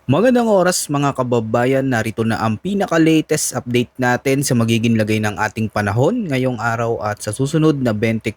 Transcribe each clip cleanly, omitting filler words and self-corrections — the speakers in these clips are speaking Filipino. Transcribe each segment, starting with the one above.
Magandang oras mga kababayan, narito na ang pinaka-latest update natin sa magiging lagay ng ating panahon ngayong araw at sa susunod na 24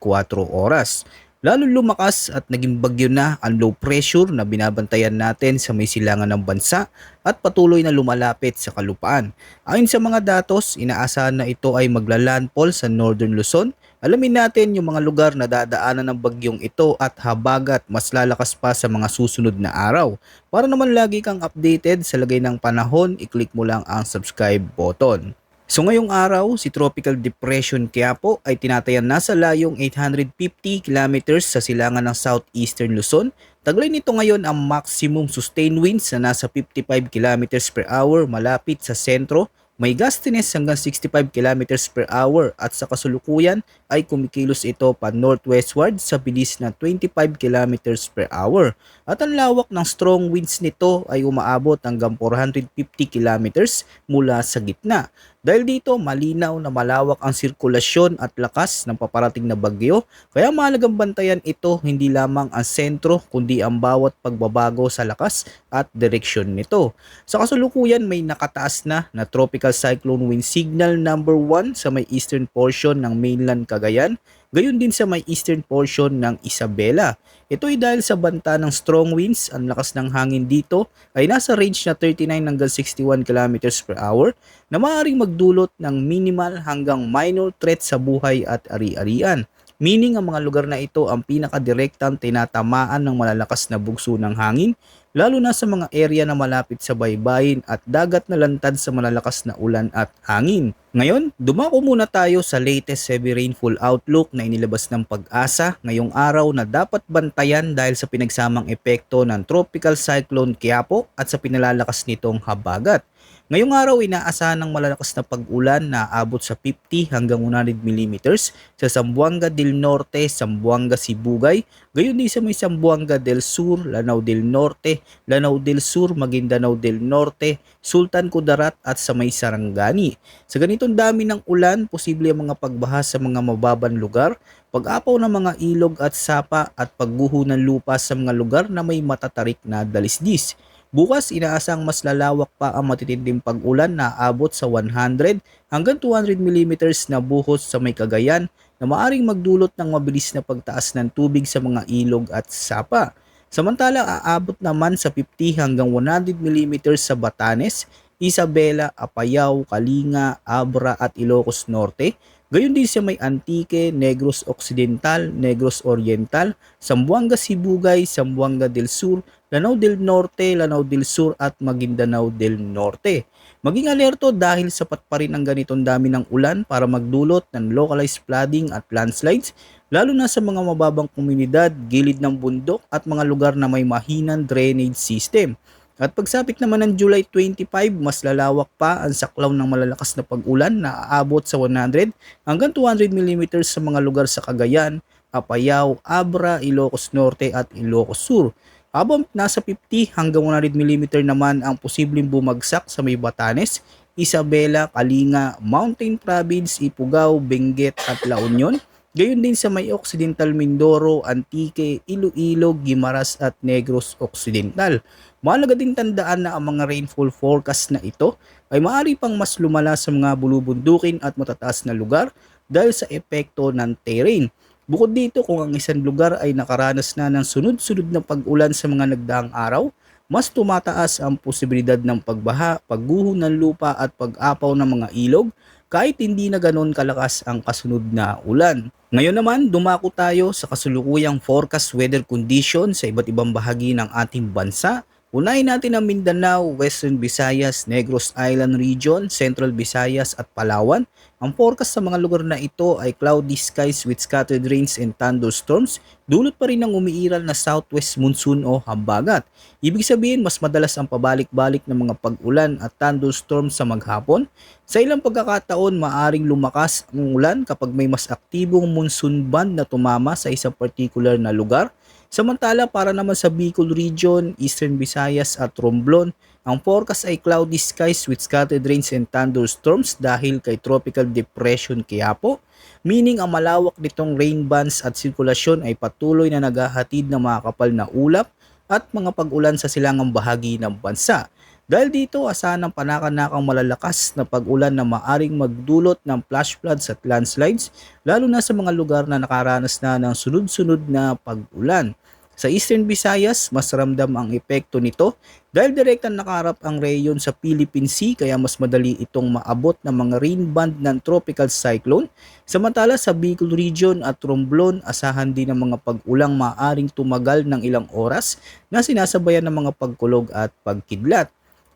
oras. Lalo lumakas at naging bagyo na ang low pressure na binabantayan natin sa may silangan ng bansa at patuloy na lumalapit sa kalupaan. Ayon sa mga datos, inaasahan na ito ay maglalandfall sa Northern Luzon. Alamin natin yung mga lugar na dadaanan ng bagyong ito at habagat mas lalakas pa sa mga susunod na araw. Para naman lagi kang updated sa lagay ng panahon, i-click mo lang ang subscribe button. So ngayong araw, si Tropical Depression Quiapo ay tinatayan nasa layong 850 kilometers sa silangan ng southeastern Luzon. Taglay nito ngayon ang maximum sustained winds na nasa 55 kilometers per hour malapit sa sentro. May gustiness hanggang 65 kilometers per hour at sa kasulukuyan ay kumikilos ito pa northwestward sa bilis na 25 kilometers per hour. At ang lawak ng strong winds nito ay umaabot hanggang 450 kilometers mula sa gitna. Dahil dito malinaw na malawak ang sirkulasyon at lakas ng paparating na bagyo, kaya mahalagang bantayan ito hindi lamang ang sentro kundi ang bawat pagbabago sa lakas at direksyon nito. Sa kasulukuyan may nakataas na tropical cyclone wind signal number 1 sa may eastern portion ng mainland Cagayan, gayon din sa may eastern portion ng Isabela. Ito ay dahil sa banta ng strong winds, ang lakas ng hangin dito ay nasa range na 39 hanggang 61 kilometers per hour na maaaring magdulot ng minimal hanggang minor threat sa buhay at ari-arian. Meaning ang mga lugar na ito ang pinakadirektang tinatamaan ng malalakas na bugso ng hangin, lalo na sa mga area na malapit sa baybayin at dagat na lantad sa malalakas na ulan at hangin. Ngayon, dumako muna tayo sa latest heavy rainfall outlook na inilabas ng Pag-asa ngayong araw na dapat bantayan dahil sa pinagsamang epekto ng Tropical Cyclone Quiapo at sa pinalalakas nitong habagat. Ngayong araw, inaasahan ng malalakas na pag-ulan na aabot sa 50 hanggang 100 millimeters sa Zamboanga del Norte, Zamboanga Sibugay, gayon din sa may Zamboanga del Sur, Lanao del Norte, Lanao del Sur, Maguindanao del Norte, Sultan Kudarat at sa may Sarangani. Sa ganitong dami ng ulan, posible ang mga pagbaha sa mga mababang lugar, pag-apaw ng mga ilog at sapa at pagguho ng lupa sa mga lugar na may matatarik na dalisdis. Bukas, inaasang mas lalawak pa ang matitinding pag-ulan na abot sa 100 hanggang 200 millimeters na buhos sa may Cagayan na maaring magdulot ng mabilis na pagtaas ng tubig sa mga ilog at sapa. Samantala, aabot naman sa 50 hanggang 100 millimeters sa Batanes, Isabela, Apayao, Kalinga, Abra at Ilocos Norte. Gayon din sa may Antique, Negros Occidental, Negros Oriental, Zamboanga Sibugay, Zamboanga del Sur, Lanao del Norte, Lanao del Sur at Maguindanao del Norte. Maging alerto dahil sapat pa rin ang ganitong dami ng ulan para magdulot ng localized flooding at landslides, lalo na sa mga mababang komunidad, gilid ng bundok at mga lugar na may mahinang drainage system. At pagsapit naman ng July 25, mas lalawak pa ang saklaw ng malalakas na pag-ulan na aabot sa 100 hanggang 200 millimeters sa mga lugar sa Cagayan, Apayao, Abra, Ilocos Norte at Ilocos Sur. Habang nasa 50 hanggang 100 millimeter naman ang posibleng bumagsak sa may Batanes, Isabela, Kalinga, Mountain Province, Ifugao, Benguet at La Union. Gayon din sa may Occidental Mindoro, Antique, Iloilo, Guimaras at Negros Occidental. Mahalaga din tandaan na ang mga rainfall forecast na ito ay maaari pang mas lumala sa mga bulubundukin at matataas na lugar dahil sa epekto ng terrain. Bukod dito, kung ang isang lugar ay nakaranas na ng sunod-sunod na pag-ulan sa mga nagdaang araw, mas tumataas ang posibilidad ng pagbaha, pagguho ng lupa at pag-apaw ng mga ilog kahit hindi na ganoon kalakas ang kasunod na ulan. Ngayon naman, dumako tayo sa kasulukuyang forecast weather condition sa iba't ibang bahagi ng ating bansa. Unahin natin ang Mindanao, Western Visayas, Negros Island Region, Central Visayas at Palawan. Ang forecast sa mga lugar na ito ay cloudy skies with scattered rains and thunderstorms. Dulot pa rin ng umiiral na southwest monsoon o hambagat. Ibig sabihin, mas madalas ang pabalik-balik ng mga pag-ulan at thunderstorms sa maghapon. Sa ilang pagkakataon, maaring lumakas ang ulan kapag may mas aktibong monsoon band na tumama sa isang particular na lugar. Samantala, para naman sa Bicol Region, Eastern Visayas at Romblon, ang forecast ay cloudy skies with scattered rains and thunderstorms dahil kay Tropical Depression Quiapo, meaning ang malawak nitong rain bands at sirkulasyon ay patuloy na naghahatid ng mga kapal na ulap at mga pag-ulan sa silangang bahagi ng bansa. Dahil dito, asahan ng panakanakang malalakas na pag-ulan na maaring magdulot ng flash floods at landslides, lalo na sa mga lugar na nakaranas na ng sunod-sunod na pag-ulan. Sa Eastern Visayas, mas ramdam ang epekto nito dahil direktang nakaharap ang rehiyon sa Philippine Sea kaya mas madali itong maabot ng mga rain band ng tropical cyclone. Samantala sa Bicol Region at Romblon, asahan din ng mga pag-ulang maaring tumagal ng ilang oras na sinasabayan ng mga pagkulog at pagkidlat.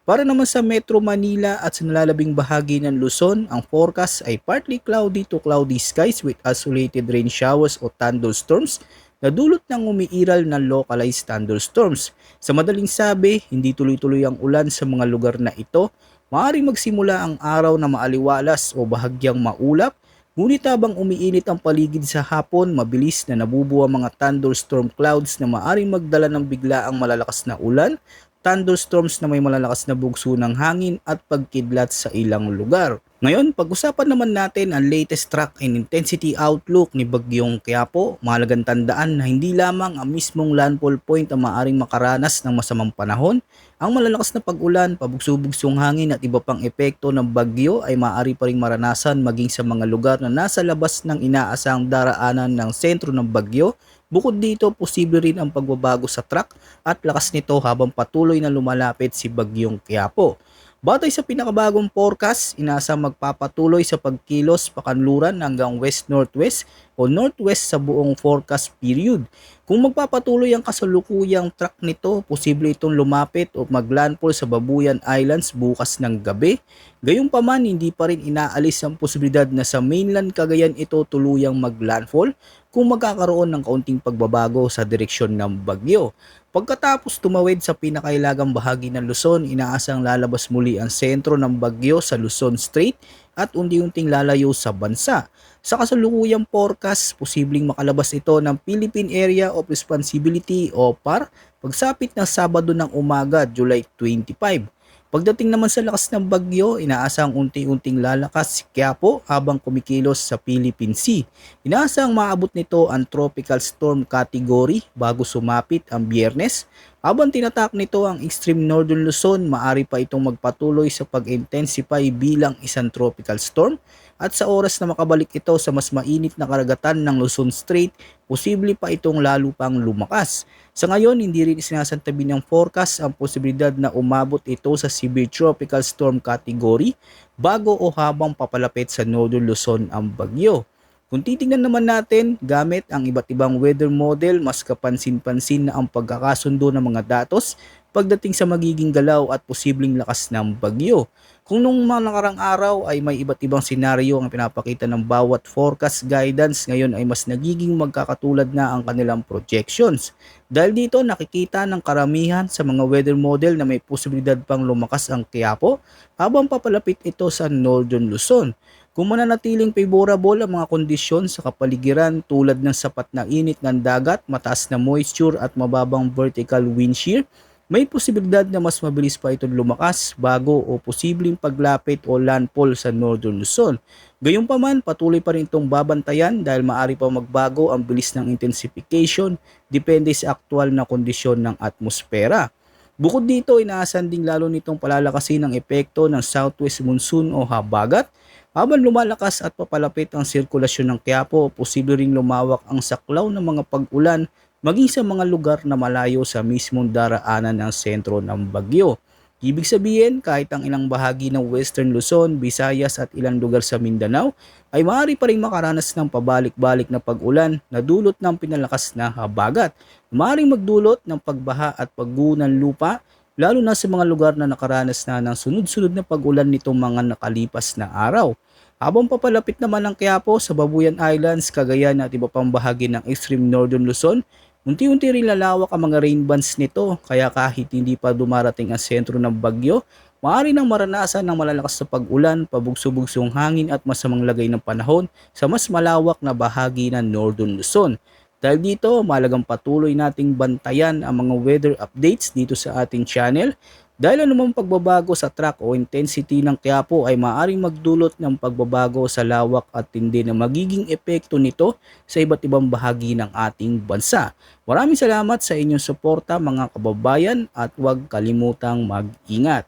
Para naman sa Metro Manila at sa nalalabing bahagi ng Luzon, ang forecast ay partly cloudy to cloudy skies with isolated rain showers o thunderstorms na dulot ng umiiral na localized thunderstorms. Sa madaling sabi, hindi tuloy-tuloy ang ulan sa mga lugar na ito. Maaaring magsimula ang araw na maaliwalas o bahagyang maulap, ngunit habang umiinit ang paligid sa hapon, mabilis na nabubuo ang mga thunderstorm clouds na maaaring magdala ng biglaang malalakas na ulan, thunderstorms na may malalakas na bugso ng hangin at pagkidlat sa ilang lugar. Ngayon, pag-usapan naman natin ang latest track and intensity outlook ni Bagyong Quiapo. Mahalagang tandaan na hindi lamang ang mismong landfall point ang maaaring makaranas ng masamang panahon. Ang malalakas na pag-ulan, pabugso-bugsong hangin at iba pang epekto ng bagyo ay maaari pa ring maranasan maging sa mga lugar na nasa labas ng inaasahang daraanan ng sentro ng bagyo. Bukod dito, posible rin ang pagbabago sa track at lakas nito habang patuloy na lumalapit si Bagyong Quiapo. Batay sa pinakabagong forecast, inaasang magpapatuloy sa pagkilos pakanluran hanggang west-northwest o northwest sa buong forecast period. Kung magpapatuloy ang kasalukuyang track nito, posible itong lumapit o maglandfall sa Babuyan Islands bukas ng gabi. Gayunpaman, hindi pa rin inaalis ang posibilidad na sa mainland Cagayan ito tuluyang maglandfall kung magkakaroon ng kaunting pagbabago sa direksyon ng bagyo. Pagkatapos tumawid sa pinakailagang bahagi ng Luzon, inaasang lalabas muli ang sentro ng bagyo sa Luzon Strait at unti-unting lalayo sa bansa. Sa kasalukuyang forecast, posibleng makalabas ito ng Philippine Area of Responsibility o PAR pagsapit ng Sabado ng umaga, July 25. Pagdating naman sa lakas ng bagyo, inaasang unti-unting lalakas si Quiapo habang kumikilos sa Philippine Sea. Inaasang maabot nito ang tropical storm category bago sumapit ang Biyernes. Habang tinatak nito ang extreme northern Luzon, maaari pa itong magpatuloy sa pag-intensify bilang isang tropical storm. At sa oras na makabalik ito sa mas mainit na karagatan ng Luzon Strait, posible pa itong lalo pang lumakas. Sa ngayon, hindi rin sinasantabi ng forecast ang posibilidad na umabot ito sa severe tropical storm category bago o habang papalapit sa northern Luzon ang bagyo. Kung titingnan naman natin, gamit ang iba't ibang weather model, mas kapansin-pansin na ang pagkakasundo ng mga datos pagdating sa magiging galaw at posibleng lakas ng bagyo. Kung nung mga nakarang araw ay may iba't ibang senaryo ang pinapakita ng bawat forecast guidance, ngayon ay mas nagiging magkakatulad na ang kanilang projections. Dahil dito nakikita ng karamihan sa mga weather model na may posibilidad pang lumakas ang Quiapo habang papalapit ito sa Northern Luzon. Kung mananatiling favorable ang mga kondisyon sa kapaligiran tulad ng sapat na init ng dagat, mataas na moisture at mababang vertical wind shear, may posibilidad na mas mabilis pa itong lumakas bago o posibleng paglapit o landfall sa Northern Luzon. Gayunpaman, patuloy pa rin itong babantayan dahil maaari pa magbago ang bilis ng intensification depende sa aktual na kondisyon ng atmosfera. Bukod dito, inaasahan din lalo nitong palalakasin ang epekto ng southwest monsoon o habagat. Habang lumalakas at papalapit ang sirkulasyon ng Quiapo, posible ring lumawak ang saklaw ng mga pag-ulan maging sa mga lugar na malayo sa mismong daraanan ng sentro ng bagyo. Ibig sabihin, kahit ang ilang bahagi ng Western Luzon, Visayas at ilang lugar sa Mindanao ay maaari pa rin makaranas ng pabalik-balik na pag-ulan na dulot ng pinalakas na habagat. Maaaring magdulot ng pagbaha at pagguho ng lupa lalo na sa mga lugar na nakaranas na ng sunod-sunod na pag-ulan nitong mga nakalipas na araw. Habang papalapit naman ang Quiapo sa Babuyan Islands, Cagayan at iba pang bahagi ng extreme northern Luzon, unti-unti rin lalawak ang mga rain bands nito kaya kahit hindi pa dumarating ang sentro ng bagyo, maaari nang maranasan ng malalakas na pag-ulan, pabugso-bugsong hangin at masamang lagay ng panahon sa mas malawak na bahagi ng northern Luzon. Dahil dito, mahalagang patuloy nating bantayan ang mga weather updates dito sa ating channel dahil anumang pagbabago sa track o intensity ng Quiapo ay maaaring magdulot ng pagbabago sa lawak at tindi na magiging epekto nito sa iba't ibang bahagi ng ating bansa. Maraming salamat sa inyong suporta mga kababayan at huwag kalimutang mag-ingat.